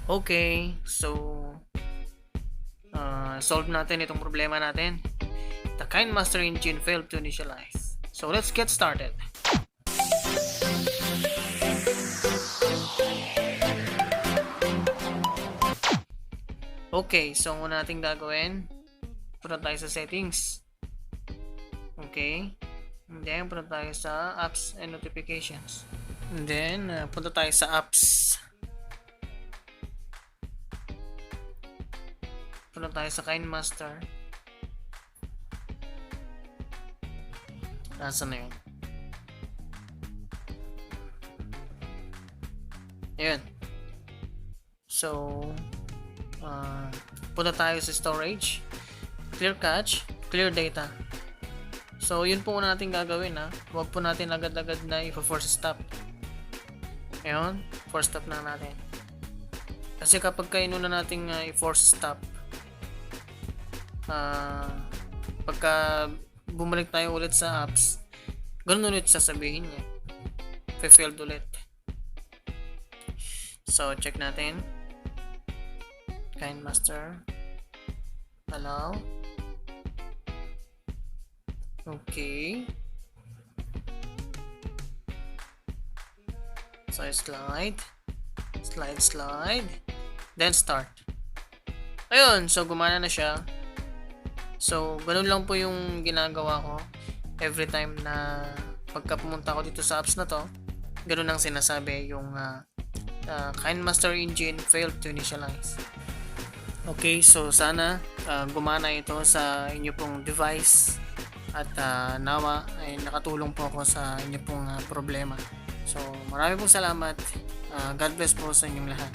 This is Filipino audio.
Okay, so solve natin itong problema natin. The kinemaster engine failed to initialize. So let's get started. Okay, so ang una natin gagawin, punta tayo sa settings. Okay. And then punta tayo sa apps and notifications. And then punta tayo sa apps. Punta tayo sa kinemaster. Nasaan na yun? Ayan. So, punta tayo sa storage, clear cache, clear data. So, yun po natin gagawin ha. Huwag po natin agad-agad na i-force stop. Ayan, force stop na natin. Kasi kapag kainuna natin i-force stop, pagka bumalik tayo ulit sa apps, ganun ulit sasabihin niya. Failed ulit. So, check natin. Kinemaster. Allow. Okay. So, slide. Then start. Ayun. So, gumana na siya. So, ganun lang po yung ginagawa ko. Every time na pagka pumunta ako dito sa apps na to, ganun ang sinasabi yung kinemaster engine failed to initialize. Okay, so sana gumana ito sa inyo pong device at nawa ay nakatulong po ako sa inyo pong problema. So, marami pong salamat. God bless po sa inyong lahat.